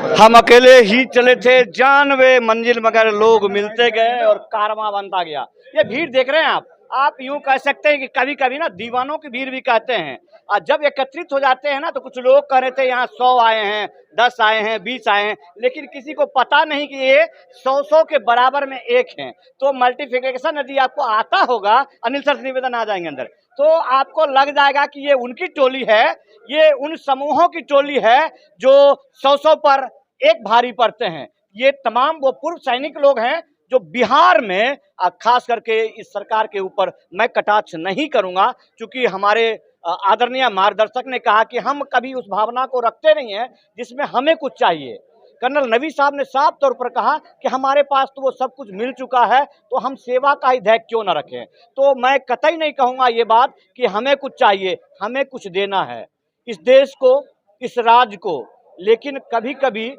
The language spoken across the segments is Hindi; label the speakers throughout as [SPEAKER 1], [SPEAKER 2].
[SPEAKER 1] हम अकेले ही चले थे जानवे मंजिल मगर लोग मिलते गए और कारवां बनता गया। ये भीड़ देख रहे हैं आप यूं कह सकते हैं कि कभी कभी ना दीवानों की भीड़ भी कहते हैं। और जब एकत्रित हो जाते हैं ना तो कुछ लोग कह रहे थे यहाँ 100 आए हैं, 10 आए हैं, 20 आए हैं, लेकिन किसी को पता नहीं कि ये 100 के बराबर में एक हैं। तो मल्टीप्लिकेशन यदि आपको आता होगा, अनिल सर से निवेदन आ जाएंगे अंदर, तो आपको लग जाएगा कि ये उनकी टोली है, ये उन समूहों की टोली है जो 100 पर एक भारी पड़ते हैं। ये तमाम वो पूर्व सैनिक लोग हैं जो बिहार में खास करके इस सरकार के ऊपर मैं कटाक्ष नहीं करूंगा, क्योंकि हमारे आदरणीय मार्गदर्शक ने कहा कि हम कभी उस भावना को रखते नहीं हैं जिसमें हमें कुछ चाहिए। कर्नल नवी साहब ने साफ तौर पर कहा कि हमारे पास तो वो सब कुछ मिल चुका है, तो हम सेवा का ही धैर्य क्यों न रखें। तो मैं कतई नहीं कहूँगा ये बात कि हमें कुछ चाहिए, हमें कुछ देना है इस देश को, इस राज्य को। लेकिन कभी कभी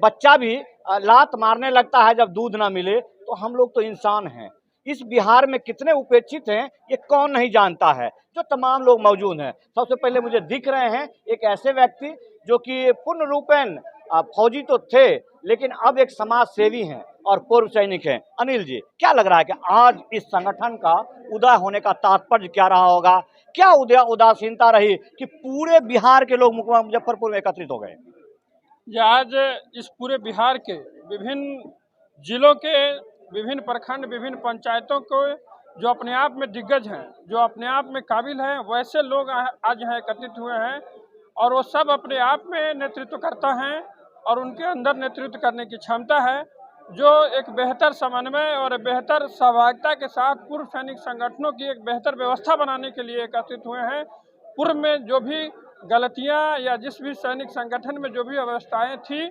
[SPEAKER 1] बच्चा भी लात मारने लगता है जब दूध ना मिले। तो हम लोग तो इंसान हैं। इस बिहार में कितने उपेक्षित हैं ये कौन नहीं जानता है, जो तमाम लोग मौजूद हैं। सबसे पहले मुझे दिख रहे हैं एक ऐसे व्यक्ति जो कि पूर्ण रूपेण फौजी तो थे, लेकिन अब एक समाज सेवी हैं और पूर्व सैनिक हैं। अनिल जी, क्या लग रहा है कि आज इस संगठन का उदय होने का तात्पर्य क्या रहा होगा? क्या उदासीनता रही कि पूरे बिहार के लोग मुजफ्फरपुर में एकत्रित हो गए?
[SPEAKER 2] आज इस पूरे बिहार के विभिन्न जिलों के विभिन्न प्रखंड, विभिन्न पंचायतों को जो अपने आप में दिग्गज हैं, जो अपने आप में काबिल हैं, वैसे लोग आज यहाँ एकत्रित हुए हैं और वो सब अपने आप में नेतृत्व करता हैं और उनके अंदर नेतृत्व करने की क्षमता है, जो एक बेहतर समन्वय और बेहतर सहभागिता के साथ पूर्व सैनिक संगठनों की एक बेहतर व्यवस्था बनाने के लिए एकत्रित हुए हैं। पूर्व में जो भी गलतियां या जिस भी सैनिक संगठन में जो भी अवस्थाएं थी,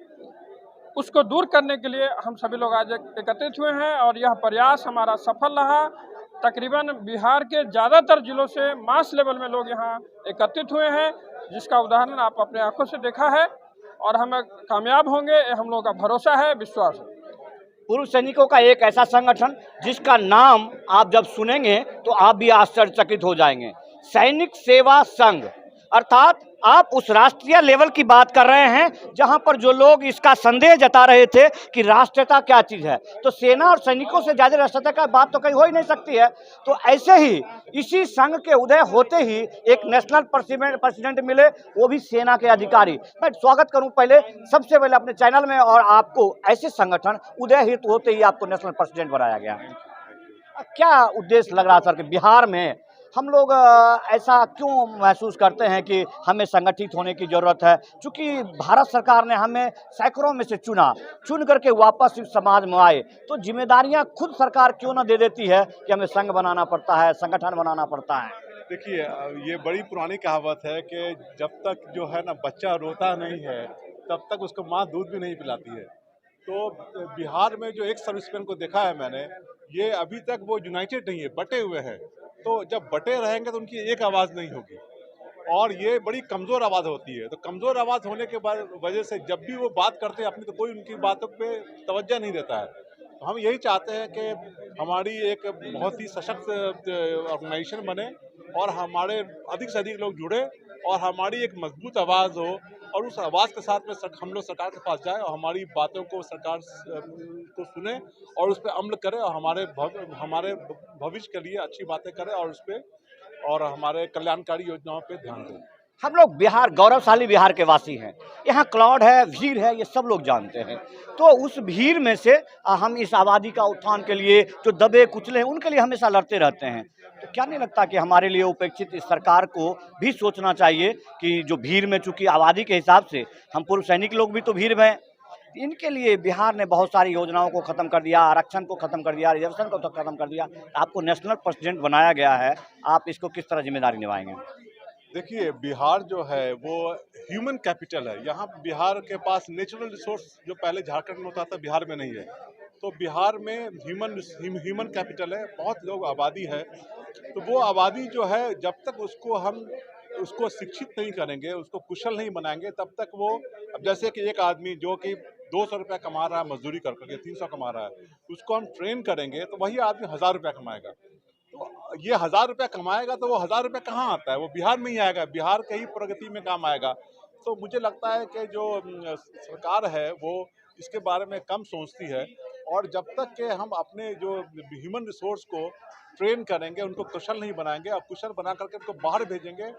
[SPEAKER 2] उसको दूर करने के लिए हम सभी लोग आज एकत्रित हुए हैं और यह प्रयास हमारा सफल रहा। तकरीबन बिहार के ज़्यादातर जिलों से मास लेवल में लोग यहाँ एकत्रित हुए हैं, जिसका उदाहरण आप अपने आंखों से देखा है और हम कामयाब होंगे, हम लोगों का भरोसा है, विश्वास है।
[SPEAKER 1] पूर्व सैनिकों का एक ऐसा संगठन जिसका नाम आप जब सुनेंगे तो आप भी आश्चर्यचकित हो जाएंगे, सैनिक सेवा संघ। अर्थात आप उस राष्ट्रीय लेवल की बात कर रहे हैं जहां पर जो लोग इसका संदेह जता रहे थे कि राष्ट्रीयता क्या चीज है, तो सेना और सैनिकों से ज्यादा राष्ट्रीयता का बात तो कहीं हो ही नहीं सकती है। तो ऐसे ही इसी संघ के उदय होते ही एक नेशनल प्रेसिडेंट मिले, वो भी सेना के अधिकारी। मैं स्वागत करूं पहले सबसे पहले अपने चैनल में, और आपको ऐसे संगठन उदय हित होते ही आपको नेशनल प्रेसिडेंट बनाया गया। क्या उद्देश्य लग रहा सर कि बिहार में हम लोग ऐसा क्यों महसूस करते हैं कि हमें संगठित होने की जरूरत है? क्योंकि भारत सरकार ने हमें सैकड़ों में से चुन करके वापस इस समाज में आए, तो जिम्मेदारियां खुद सरकार क्यों ना दे देती है कि हमें संघ बनाना पड़ता है, संगठन बनाना पड़ता है?
[SPEAKER 3] देखिए, ये बड़ी पुरानी कहावत है कि जब तक जो है ना बच्चा रोता नहीं है तब तक उसको माँ दूध भी नहीं पिलाती है। तो बिहार में जो एक सर्विसमैन को देखा है मैंने, ये अभी तक वो यूनाइटेड नहीं है, बटे हुए हैं। तो जब बटे रहेंगे तो उनकी एक आवाज़ नहीं होगी और ये बड़ी कमज़ोर आवाज़ होती है। तो कमज़ोर आवाज़ होने के बाद वजह से जब भी वो बात करते हैं अपनी, तो कोई उनकी बातों पे तवज्जो नहीं देता है। तो हम यही चाहते हैं कि हमारी एक बहुत ही सशक्त ऑर्गेनाइजेशन बने और हमारे अधिक से अधिक लोग जुड़े और हमारी एक मजबूत आवाज़ हो, और उस आवाज़ के साथ में हम लोग सरकार के पास जाएं और हमारी बातों को सरकार को सुने और उस पर अमल करें और हमारे भविष्य के लिए अच्छी बातें करें और उस पर और हमारे कल्याणकारी योजनाओं पे ध्यान दें।
[SPEAKER 1] हम लोग बिहार, गौरवशाली बिहार के वासी हैं। यहाँ क्लाउड है, भीड़ है, ये सब लोग जानते हैं। तो उस भीड़ में से हम इस आबादी का उत्थान के लिए, जो दबे कुचले हैं, उनके लिए हमेशा लड़ते रहते हैं। तो क्या नहीं लगता कि हमारे लिए उपेक्षित इस सरकार को भी सोचना चाहिए कि जो भीड़ में, चूंकि आबादी के हिसाब से हम पूर्व सैनिक लोग भी तो भीड़ में, इनके लिए बिहार ने बहुत सारी योजनाओं को खत्म कर दिया, आरक्षण को खत्म कर दिया, रिजर्वेशन को तो खत्म कर दिया। आपको नेशनल प्रेसिडेंट बनाया गया है, आप इसको किस तरह जिम्मेदारी निभाएंगे?
[SPEAKER 3] देखिए, बिहार जो है वो ह्यूमन कैपिटल है। यहाँ बिहार के पास नेचुरल रिसोर्स जो पहले झारखंड में होता था, बिहार में नहीं है। तो बिहार में ह्यूमन कैपिटल है, बहुत लोग आबादी है। तो वो आबादी जो है, जब तक उसको शिक्षित नहीं करेंगे, उसको कुशल नहीं बनाएंगे, तब तक वो, अब जैसे कि एक आदमी जो कि 200 रुपया कमा रहा है मजदूरी करके, 300 कमा रहा है, उसको हम ट्रेन करेंगे तो वही आदमी 1000 रुपया कमाएगा। तो ये 1000 रुपया कमाएगा तो वो 1000 रुपया कहाँ आता है? वो बिहार में ही आएगा, बिहार के ही प्रगति में काम आएगा। तो मुझे लगता है कि जो सरकार है वो इसके बारे में कम सोचती है, और जब तक कि हम अपने जो ह्यूमन रिसोर्स को ट्रेन करेंगे, उनको कुशल नहीं बनाएंगे और कुशल बना करके उनको बाहर भेजेंगे,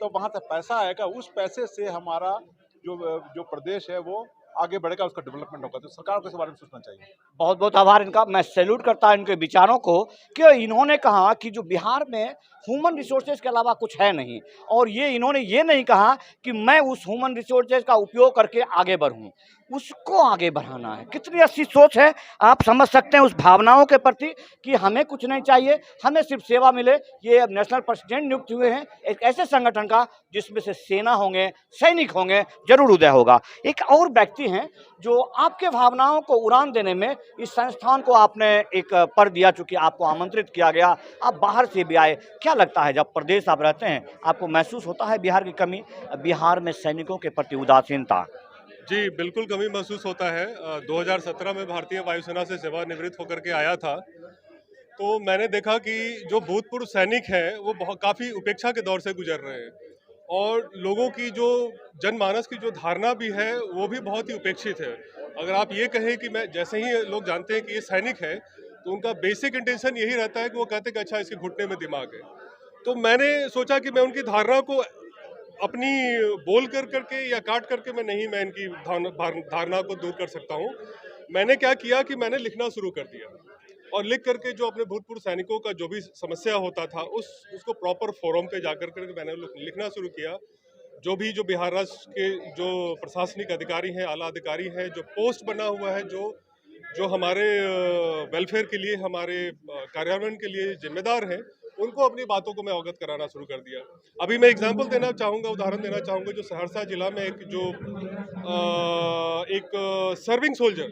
[SPEAKER 3] तो वहाँ तक पैसा आएगा, उस पैसे से हमारा जो प्रदेश है वो आगे बढ़ेगा, उसका डेवलपमेंट होगा। तो सरकार को इस बारे में सोचना चाहिए।
[SPEAKER 1] बहुत बहुत आभार इनका। मैं सैल्यूट करता हूं इनके विचारों को कि इन्होंने कहा कि जो बिहार में ह्यूमन रिसोर्सेज के अलावा कुछ है नहीं, और इन्होंने ये नहीं कहा कि मैं उस ह्यूमन रिसोर्सेज का उपयोग करके आगे बढ़ूं, उसको आगे बढ़ाना है। कितनी अच्छी सोच है, आप समझ सकते हैं उस भावनाओं के प्रति कि हमें कुछ नहीं चाहिए, हमें सिर्फ सेवा मिले। ये अब नेशनल प्रेसिडेंट नियुक्त हुए हैं एक ऐसे संगठन का जिसमें से सेना होंगे, सैनिक होंगे, जरूर उदय होगा। एक और व्यक्ति हैं जो आपके भावनाओं को उड़ान देने में इस संस्थान को आपने एक पर दिया, चूंकि आपको आमंत्रित किया गया, आप बाहर से भी आए। क्या लगता है जब प्रदेश आप रहते हैं, आपको महसूस होता है बिहार की कमी, बिहार में सैनिकों के प्रति उदासीनता?
[SPEAKER 4] जी, बिल्कुल कमी महसूस होता है। 2017 में भारतीय वायुसेना से सेवानिवृत्त होकर के आया था, तो मैंने देखा कि जो भूतपूर्व सैनिक हैं वो काफ़ी उपेक्षा के दौर से गुजर रहे हैं, और लोगों की जो जनमानस की जो धारणा भी है वो भी बहुत ही उपेक्षित है। अगर आप ये कहें कि मैं, जैसे ही लोग जानते हैं कि ये सैनिक है, तो उनका बेसिक इंटेंशन यही रहता है कि वो कहते हैं कि अच्छा इसके घुटने में दिमाग है। तो मैंने सोचा कि मैं उनकी धारणा को अपनी बोल करके या काट करके मैं इनकी धारणा को दूर कर सकता हूँ। मैंने क्या किया कि मैंने लिखना शुरू कर दिया, और लिख करके जो अपने भूतपूर्व सैनिकों का जो भी समस्या होता था उसको प्रॉपर फोरम पे जाकर के मैंने लिखना शुरू किया। जो बिहार राज्य के जो प्रशासनिक अधिकारी हैं, आला अधिकारी हैं, जो पोस्ट बना हुआ है, जो हमारे वेलफेयर के लिए, हमारे कार्यान्वयन के लिए जिम्मेदार हैं, उनको अपनी बातों को मैं अवगत कराना शुरू कर दिया। अभी मैं एग्जांपल देना चाहूँगा, उदाहरण देना चाहूँगा। जो सहरसा जिला में एक सर्विंग सोल्जर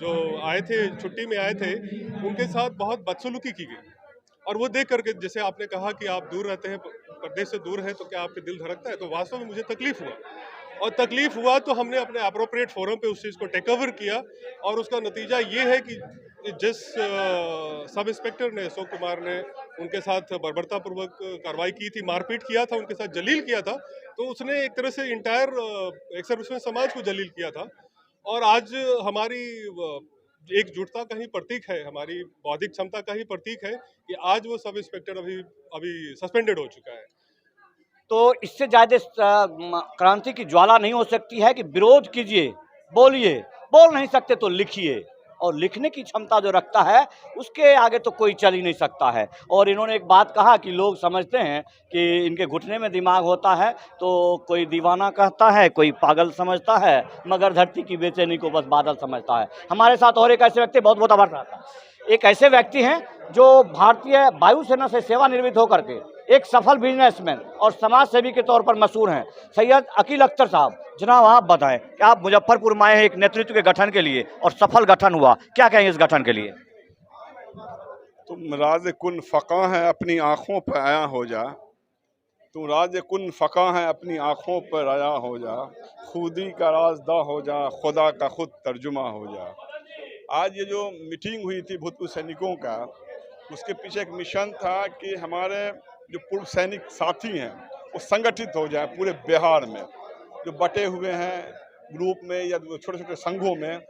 [SPEAKER 4] जो आए थे, छुट्टी में आए थे, उनके साथ बहुत बदसलूकी की गई, और वो देख करके, जैसे आपने कहा कि आप दूर रहते हैं, प्रदेश से दूर हैं, तो क्या आपके दिल धड़कता है? तो वास्तव में मुझे तकलीफ हुआ, और तकलीफ हुआ तो हमने अपने अप्रोप्रिएट फोरम पे उस चीज़ को टेक ओवर किया, और उसका नतीजा ये है कि जिस सब इंस्पेक्टर ने, अशोक कुमार ने, उनके साथ बर्बरतापूर्वक कार्रवाई की थी, मारपीट किया था, उनके साथ जलील किया था, तो उसने एक तरह से इंटायर एक सर्विसमैन समाज को जलील किया था। और आज हमारी एकजुटता का ही प्रतीक है, हमारी बौद्धिक क्षमता का ही प्रतीक है कि आज वो सब इंस्पेक्टर अभी सस्पेंडेड हो चुका है।
[SPEAKER 1] तो इससे ज़्यादा क्रांति की ज्वाला नहीं हो सकती है कि विरोध कीजिए, बोलिए, बोल नहीं सकते तो लिखिए, और लिखने की क्षमता जो रखता है उसके आगे तो कोई चल ही नहीं सकता है। और इन्होंने एक बात कहा कि लोग समझते हैं कि इनके घुटने में दिमाग होता है, तो कोई दीवाना कहता है, कोई पागल समझता है, मगर धरती की बेचैनी को बस बादल समझता है। हमारे साथ और एक ऐसे व्यक्ति, बहुत बहुत आभार रहता है, एक ऐसे व्यक्ति हैं जो भारतीय वायुसेना से सेवानिवृत्त होकर के एक सफल बिजनेसमैन और समाज सेवी के तौर पर मशहूर हैं, सैयद अकील अख्तर साहब। जनाब, आप बताएं कि आप मुजफ्फरपुर में आए हैं एक नेतृत्व के गठन के लिए, और सफल गठन हुआ, क्या कहेंगे इस गठन के लिए?
[SPEAKER 5] तुम राज कुन फ़क़ा है अपनी आँखों पर आया हो जा, तुम राज कुन फ़क़ा है अपनी आँखों पर आया हो जा, खुदी का राजदा हो जा, खुदा का खुद तर्जुमा हो जा। आज ये जो मीटिंग हुई थी भूतपूर्व सैनिकों का, उसके पीछे एक मिशन था कि हमारे जो पूर्व सैनिक साथी हैं वो संगठित हो जाए पूरे बिहार में, जो बटे हुए हैं ग्रुप में या छोटे छोटे संघों में,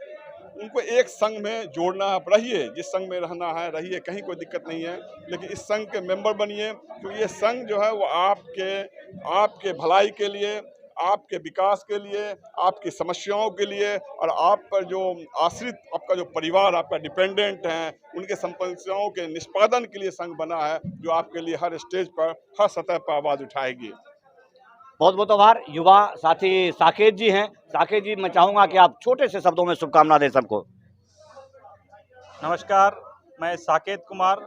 [SPEAKER 5] उनको एक संघ में जोड़ना। आप रहिए, जिस संघ में रहना है रहिए, कहीं कोई दिक्कत नहीं है, लेकिन इस संघ के मेंबर बनिए, क्योंकि ये संघ जो है वो आपके भलाई के लिए, आपके विकास के लिए, आपकी समस्याओं के लिए, और आप पर जो आश्रित आपका जो परिवार, आपका डिपेंडेंट हैं, उनके समस्याओं के निष्पादन के लिए संघ बना है, जो आपके लिए हर स्टेज पर, हर सतह पर आवाज़ उठाएगी।
[SPEAKER 1] बहुत बहुत आभार। युवा साथी साकेत जी हैं। साकेत जी, मैं चाहूँगा कि आप छोटे से शब्दों में शुभकामना दें सबको।
[SPEAKER 6] नमस्कार, मैं साकेत कुमार।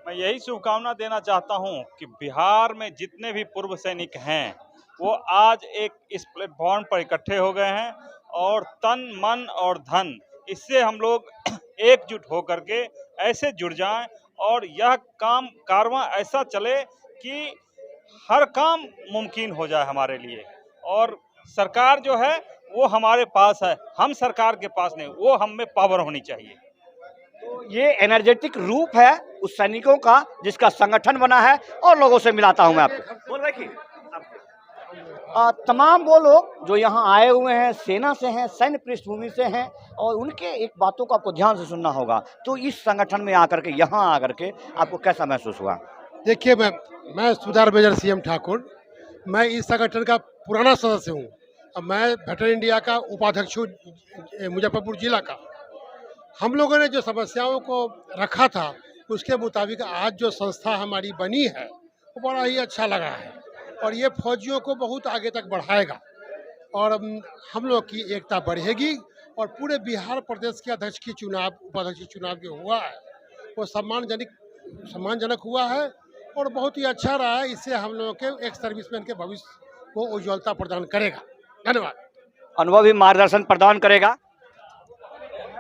[SPEAKER 6] मैं यही शुभकामना देना चाहता हूं कि बिहार में जितने भी पूर्व सैनिक हैं वो आज इस प्लेटफॉर्म पर इकट्ठे हो गए हैं, और तन, मन और धन, इससे हम लोग एकजुट होकर के ऐसे जुड़ जाएं, और यह कारवां ऐसा चले कि हर काम मुमकिन हो जाए हमारे लिए। और सरकार जो है वो हमारे पास है, हम सरकार के पास नहीं, वो हम में पावर होनी चाहिए।
[SPEAKER 1] तो ये एनर्जेटिक रूप है उस सैनिकों का जिसका संगठन बना है, और लोगों से मिलाता हूं मैं आपको। बोल रहे कि तमाम वो लोग जो यहाँ आए हुए हैं सेना से हैं, सैन्य पृष्ठभूमि से हैं, और उनके एक बातों को आपको ध्यान से सुनना होगा। तो इस संगठन में आकर के, यहाँ आकर के आपको कैसा महसूस हुआ?
[SPEAKER 7] देखिए, मैं सुधार मेजर सीएम ठाकुर, मैं इस संगठन का पुराना सदस्य हूँ। अब मैं वेटरन इंडिया का उपाध्यक्ष हूँ मुजफ्फरपुर जिला का। हम लोगों ने जो समस्याओं को रखा था उसके मुताबिक आज जो संस्था हमारी बनी है वो बड़ा ही अच्छा लगा है, और ये फौजियों को बहुत आगे तक बढ़ाएगा, और हम लोग की एकता बढ़ेगी। और पूरे बिहार प्रदेश के अध्यक्ष की चुनाव, उपाध्यक्ष की चुनाव जो हुआ है वो सम्मानजनक हुआ है और बहुत ही अच्छा रहा है। इससे हम लोगों के एक सर्विसमैन के भविष्य को उज्ज्वलता प्रदान करेगा। धन्यवाद।
[SPEAKER 1] अनुभवी मार्गदर्शन प्रदान करेगा।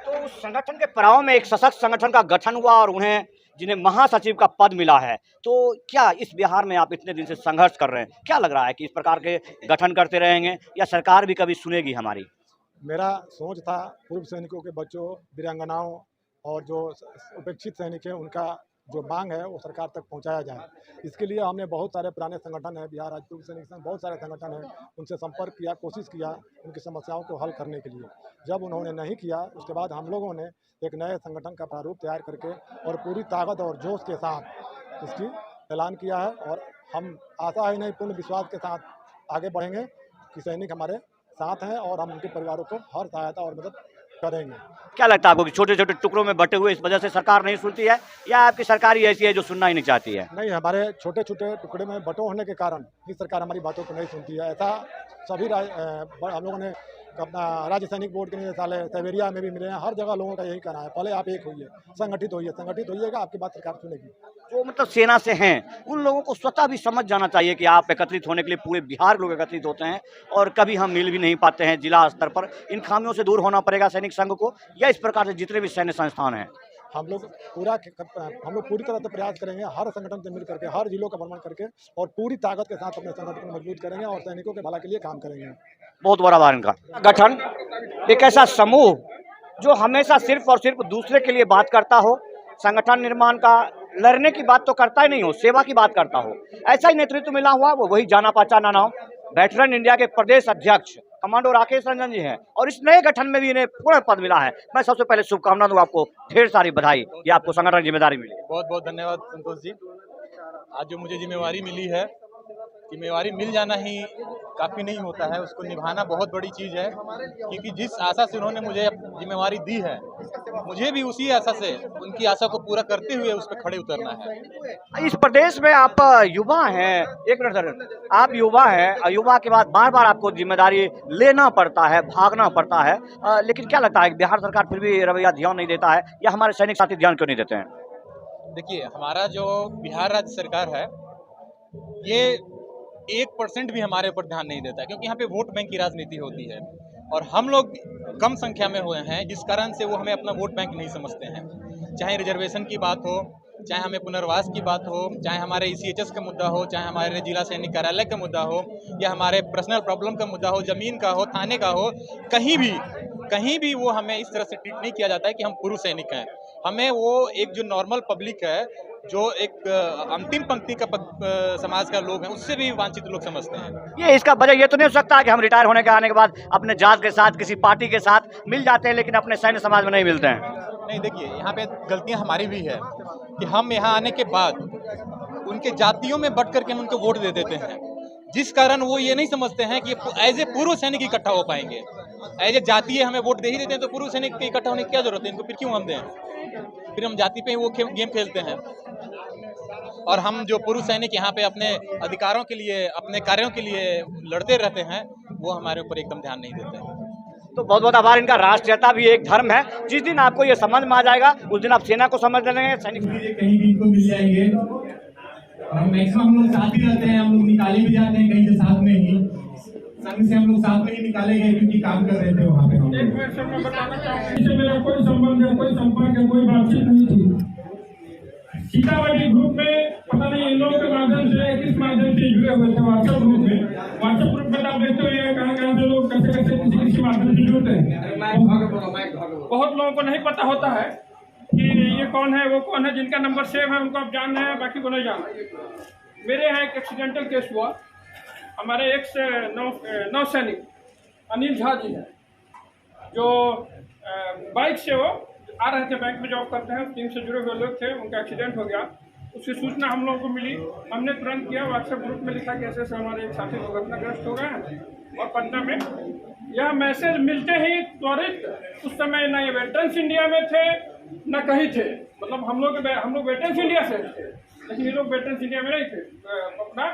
[SPEAKER 1] तो उस संगठन के पड़ाव में एक सशक्त संगठन का गठन हुआ और उन्हें, जिन्हें महासचिव का पद मिला है, तो क्या इस बिहार में आप इतने दिन से संघर्ष कर रहे हैं, क्या लग रहा है कि इस प्रकार के गठन करते रहेंगे या सरकार भी कभी सुनेगी हमारी?
[SPEAKER 8] मेरा सोच था पूर्व सैनिकों के बच्चों, वीरांगनाओं और जो उपेक्षित सैनिक हैं उनका जो मांग है वो सरकार तक पहुंचाया जाए। इसके लिए हमने बहुत सारे पुराने संगठन हैं, बिहार राज्य पूर्व सैनिक संघ, बहुत सारे संगठन हैं, उनसे संपर्क किया, कोशिश किया उनकी समस्याओं को हल करने के लिए। जब उन्होंने नहीं किया उसके बाद हम लोगों ने एक नए संगठन का प्रारूप तैयार करके और पूरी ताकत और जोश के साथ इसकी ऐलान किया है, और हम आशा ही नहीं पूर्ण विश्वास के साथ आगे बढ़ेंगे कि सैनिक हमारे साथ हैं और हम उनके परिवारों को हर सहायता और मदद करेंगे।
[SPEAKER 1] क्या लगता है आपको कि छोटे छोटे टुकड़ों में बटे हुए इस वजह से सरकार नहीं सुनती है, या आपकी सरकार ही ऐसी है जो सुनना ही नहीं चाहती है?
[SPEAKER 8] नहीं, हमारे छोटे छोटे टुकड़े में बटो होने के कारण ही सरकार हमारी बातों को नहीं सुनती है। ऐसा सभी हम लोगों ने अपना राज्य सैनिक बोर्ड के निदेशालय साइबेरिया में भी मिले हैं, हर जगह लोगों का यही कहना है, पहले आप एक होइए, संगठित होइएगा, आपकी बात सरकार सुनेगी।
[SPEAKER 1] जो मतलब सेना से हैं उन लोगों को स्वतः भी समझ जाना चाहिए कि आप एकत्रित होने के लिए पूरे बिहार लोग एकत्रित होते हैं और कभी हम मिल भी नहीं पाते हैं जिला स्तर पर। इन खामियों से दूर होना पड़ेगा सैनिक संघ को, या इस प्रकार से जितने भी सैन्य संस्थान हैं
[SPEAKER 8] हम लोग पूरी तरह से प्रयास करेंगे, हर संगठन से मिल करके, हर जिलों का भ्रमण करके और पूरी ताकत के साथ अपने संगठन को मजबूत करेंगे और सैनिकों के भला के लिए काम करेंगे।
[SPEAKER 1] बहुत बड़ा आभार इनका। गठन एक ऐसा समूह जो हमेशा सिर्फ और सिर्फ दूसरे के लिए बात करता हो, संगठन निर्माण का लड़ने की बात तो करता ही नहीं हो, सेवा की बात करता हो, ऐसा ही नेतृत्व मिला हुआ वो वही जाना पहचाना नाम वेटरन इंडिया के प्रदेश अध्यक्ष कमांडो राकेश रंजन जी हैं, और इस नए गठन में भी इन्हें पूरा पद मिला है। मैं सबसे पहले शुभकामना दूं आपको, ढेर सारी बधाई कि आपको संगठन की जिम्मेदारी मिली।
[SPEAKER 9] बहुत बहुत धन्यवाद संतोष जी। आज जो मुझे जिम्मेवारी मिली है, जिम्मेवारी मिल जाना ही काफ़ी नहीं होता है, उसको निभाना बहुत बड़ी चीज़ है, क्योंकि जिस आशा से उन्होंने मुझे जिम्मेवारी दी है, मुझे भी उसी आशा से उनकी आशा को पूरा करते हुए उस पर खड़े उतरना है।
[SPEAKER 1] इस प्रदेश में आप युवा हैं, एक मिनट सर, आप युवा हैं, युवा के बाद बार बार आपको जिम्मेदारी लेना पड़ता है, भागना पड़ता है, लेकिन क्या लगता है कि बिहार सरकार फिर भी रवैया ध्यान नहीं देता है, या हमारे सैनिक साथी ध्यान क्यों नहीं देते हैं?
[SPEAKER 9] देखिए, हमारा जो बिहार राज्य सरकार है ये 1% भी हमारे ऊपर ध्यान नहीं देता, क्योंकि यहाँ पे वोट बैंक की राजनीति होती है और हम लोग कम संख्या में हुए हैं, जिस कारण से वो हमें अपना वोट बैंक नहीं समझते हैं। चाहे रिजर्वेशन की बात हो, चाहे हमें पुनर्वास की बात हो, चाहे हमारे ECHS का मुद्दा हो, चाहे हमारे जिला सैनिक कार्यालय का मुद्दा हो, या हमारे पर्सनल प्रॉब्लम का मुद्दा हो, ज़मीन का हो, थाने का हो, कहीं भी वो हमें इस तरह से ट्रीट नहीं किया जाता है कि हम पूर्व सैनिक हैं। हमें वो एक जो नॉर्मल पब्लिक है, जो एक अंतिम पंक्ति का समाज का लोग हैं, उससे भी वांछित लोग समझते हैं।
[SPEAKER 1] ये इसका वजह ये तो नहीं हो सकता कि हम रिटायर होने के आने के बाद अपने जात के साथ, किसी पार्टी के साथ मिल जाते हैं, लेकिन अपने सैन्य समाज में नहीं मिलते हैं?
[SPEAKER 9] नहीं, देखिए, यहाँ पे गलतियाँ हमारी भी है कि हम यहाँ आने के बाद उनके जातियों में बट करके हम उनको वोट दे देते हैं, जिस कारण वो ये नहीं समझते हैं कि एज ए पूर्व सैनिक इकट्ठा हो पाएंगे। एज ए जातीय हमें वोट दे ही देते हैं, तो पूर्व सैनिक के इकट्ठा होने की क्या जरूरत है? इनको फिर क्यों हम दें? फिर हम जाति पे ही वो गेम खेलते हैं। और हम जो पूर्व सैनिक यहाँ पे अपने अधिकारों के लिए, अपने कार्यों के लिए लड़ते रहते हैं, वो हमारे ऊपर एकदम ध्यान नहीं देते हैं।
[SPEAKER 1] तो बहुत बहुत आभार इनका। राष्ट्रीयता भी एक धर्म है, जिस दिन आपको ये समझ में आ जाएगा उस दिन आप सेना को समझ लेंगे, सैनिक
[SPEAKER 10] कहीं भी इनको मिल जाएंगे। हम मैक्सिमम हम लोग साथ ही रहते हैं, हम लोग निकाले भी जाते हैं कहीं से साथ में ही, संघ से हम लोग साथ में ही निकाले गए क्योंकि काम कर रहे थे वहाँ पे।
[SPEAKER 2] एक मिनट से मैं बताना चाहूँगा, इससे मेरा कोई संबंध है, कोई संपर्क है, कोई बातचीत नहीं थी। सीतामढ़ी ग्रुप में पता नहीं इन लोगों के माध्यम से, किस माध्यम से जुड़े हुए थे व्हाट्सएप ग्रुप में। व्हाट्सएप ग्रुप में आप देखते हुए कहाँ से लोग कैसे किसी माध्यम से जुड़ते हैं। बहुत लोगों को नहीं पता होता है कि ये कौन है, वो कौन है। जिनका नंबर सेव है उनको आप जान रहे हैं, बाकी को नहीं जाना। मेरे यहाँ एक एक्सीडेंटल केस हुआ, हमारे एक्स नौसैनिक अनिल झा जी हैं, जो बाइक से वो आ रहे थे, बैंक में जॉब करते हैं, टीम से जुड़े हुए लोग थे, उनका एक्सीडेंट हो गया। उसकी सूचना हम लोगों को मिली, हमने तुरंत किया, व्हाट्सएप ग्रुप में लिखा कि ऐसे हमारे एक साथी दुर्घटनाग्रस्त हो गए हैं। और पटना में यह मैसेज मिलते ही त्वरित, उस समय ना ये वेटरन्स इंडिया में थे न कहीं थे, मतलब हम लोग वेटरन्स इंडिया से थे, लेकिन ये लोग वेटरन्स इंडिया में नहीं थे, अपना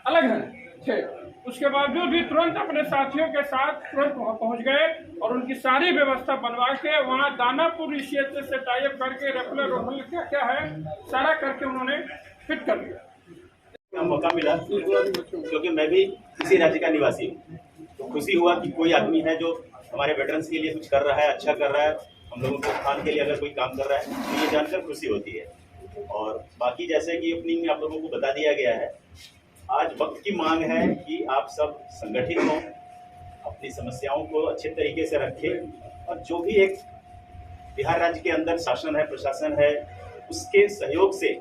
[SPEAKER 2] अलग थे। उसके बावजूद भी तुरंत अपने साथियों के साथ तुरंत वहाँ पहुँच गए और उनकी सारी व्यवस्था बनवा के वहाँ दानापुर क्षेत्र से टाइप करके रेगुलर क्या है सारा करके उन्होंने फिट कर दिया।
[SPEAKER 11] मौका मिला क्योंकि मैं भी इसी राज्य का निवासी हूँ, तो खुशी हुआ कि कोई आदमी है जो हमारे वेटरन्स के लिए कुछ कर रहा है, अच्छा कर रहा है, हम लोगों के उत्थान के लिए अगर कोई काम कर रहा है तो ये जानकर खुशी होती है। और बाकी जैसे कि ओपनिंग में आप लोगों को बता दिया गया है, आज वक्त की मांग है कि आप सब संगठित हों, अपनी समस्याओं को अच्छे तरीके से रखें और जो भी एक बिहार राज्य के अंदर शासन है, प्रशासन है, उसके सहयोग से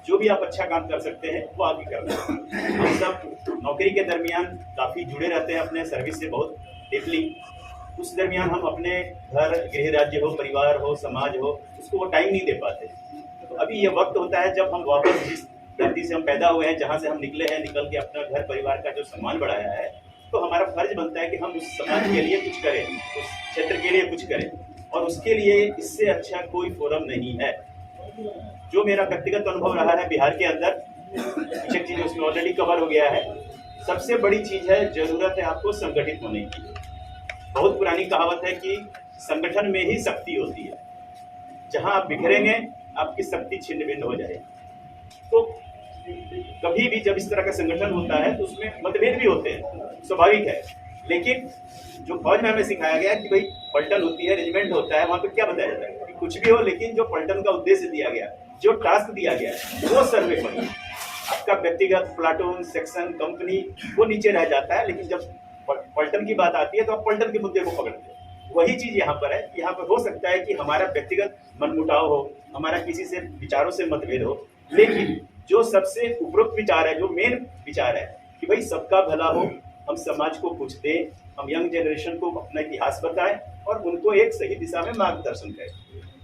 [SPEAKER 11] जो भी आप अच्छा काम कर सकते हैं वो आगे करना है। हम सब नौकरी के दरमियान काफ़ी जुड़े रहते हैं अपने सर्विस से बहुत डीपली, उस दरमियान हम अपने घर, गृह राज्य हो, परिवार हो, समाज हो, उसको वो टाइम नहीं दे पाते। तो अभी ये वक्त होता है जब हम वापस जिस धरती से हम पैदा हुए हैं, जहाँ से हम निकले हैं, निकल के अपना घर परिवार का जो सम्मान बढ़ाया है, तो हमारा फर्ज बनता है कि हम उस समाज के लिए कुछ करें, उस क्षेत्र के लिए कुछ करें, और उसके लिए इससे अच्छा कोई फोरम नहीं है। जो मेरा व्यक्तिगत अनुभव रहा है बिहार के अंदर, कुछ एक चीज़ उसमें ऑलरेडी कवर हो गया है। सबसे बड़ी चीज़ है, जरूरत है आपको संगठित होने की। बहुत पुरानी कहावत है कि संगठन में ही शक्ति होती है, जहाँ आप बिखरेंगे आपकी शक्ति छिन्न भिन्न हो जाएगी। तो कभी भी जब इस तरह का संगठन होता है तो उसमें मतभेद भी होते हैं, स्वाभाविक है, लेकिन जो फौज में हमें सिखाया गया कि भाई पलटन होती है, रेजिमेंट होता है, वहाँ पे क्या बताया जाता है कि कुछ भी हो, लेकिन जो पलटन का उद्देश्य दिया गया, जो टास्क दिया गया वो सर्वे करिए। आपका व्यक्तिगत प्लाटून, सेक्शन, कंपनी वो नीचे रह जाता है, लेकिन जब पलटन की बात आती है तो आप पलटन के मुद्दे को पकड़ते हैं। वही चीज़ यहाँ पर है, यहाँ पर हो सकता है कि हमारा व्यक्तिगत मनमुटाव हो, हमारा किसी से विचारों से मतभेद हो, लेकिन जो सबसे उपरोक्त विचार है, जो मेन विचार है कि भाई सबका भला हो, हम समाज को कुछ दें, हम यंग जनरेशन को अपना इतिहास बताएं और उनको एक सही दिशा में मार्गदर्शन करें,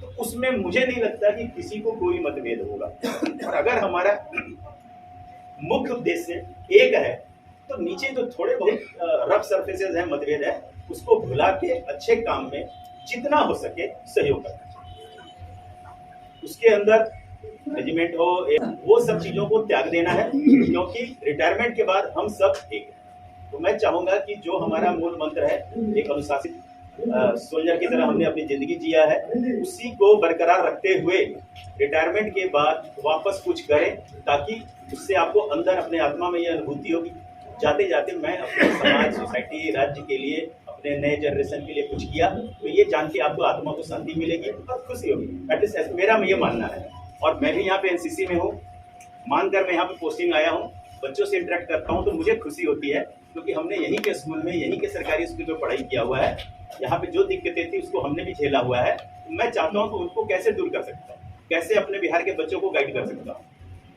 [SPEAKER 11] तो उसमें मुझे नहीं लगता कि किसी को कोई मतभेद होगा। और अगर हमारा मुख्य उद्देश्य एक है तो नीचे जो थोड़े बहुत रफ सरफेसेस है, मतभेद है, उसको भुला के अच्छे काम में जितना हो सके सहयोग करना चाहिए। उसके अंदर रेजिमेंट हो, वो सब चीज़ों को त्याग देना है, क्योंकि रिटायरमेंट के बाद हम सब एक हैं। तो मैं चाहूँगा कि जो हमारा मूल मंत्र है, एक अनुशासित सोल्जर की तरह हमने अपनी ज़िंदगी जिया है, उसी को बरकरार रखते हुए रिटायरमेंट के बाद वापस कुछ करें, ताकि उससे आपको अंदर अपने आत्मा में ये अनुभूति होगी जाते जाते मैं अपने समाज, सोसाइटी, राज्य के लिए, अपने नए जनरेशन के लिए कुछ किया, तो ये जान के आपको आत्मा को शांति मिलेगी और खुशी होगी। एटलीस्ट मेरा ये मानना है। और मैं भी यहाँ पे एनसीसी में हूँ, मानकर मैं यहाँ पे पोस्टिंग आया हूँ, बच्चों से इंटरेक्ट करता हूँ तो मुझे खुशी होती है, क्योंकि हमने यहीं के स्कूल में, यहीं के सरकारी स्कूल में पढ़ाई किया हुआ है। यहाँ पे जो दिक्कतें थी उसको हमने भी झेला हुआ है। तो मैं चाहता हूँ कि उनको कैसे दूर कर सकता हूँ, कैसे अपने बिहार के बच्चों को गाइड कर सकता हूँ।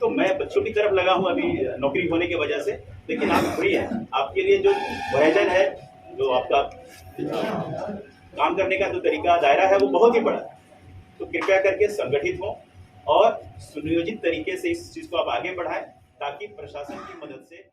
[SPEAKER 11] तो मैं बच्चों की तरफ लगा हूँ अभी नौकरी होने की वजह से, लेकिन आप फ्री हैं, आपके लिए जो वैजन है, जो आपका काम करने का जो तरीका, दायरा है, वो बहुत ही बड़ा है। तो कृपया करके संगठित हों और सुनियोजित तरीके से इस चीज़ को आप आगे बढ़ाएं, ताकि प्रशासन की मदद से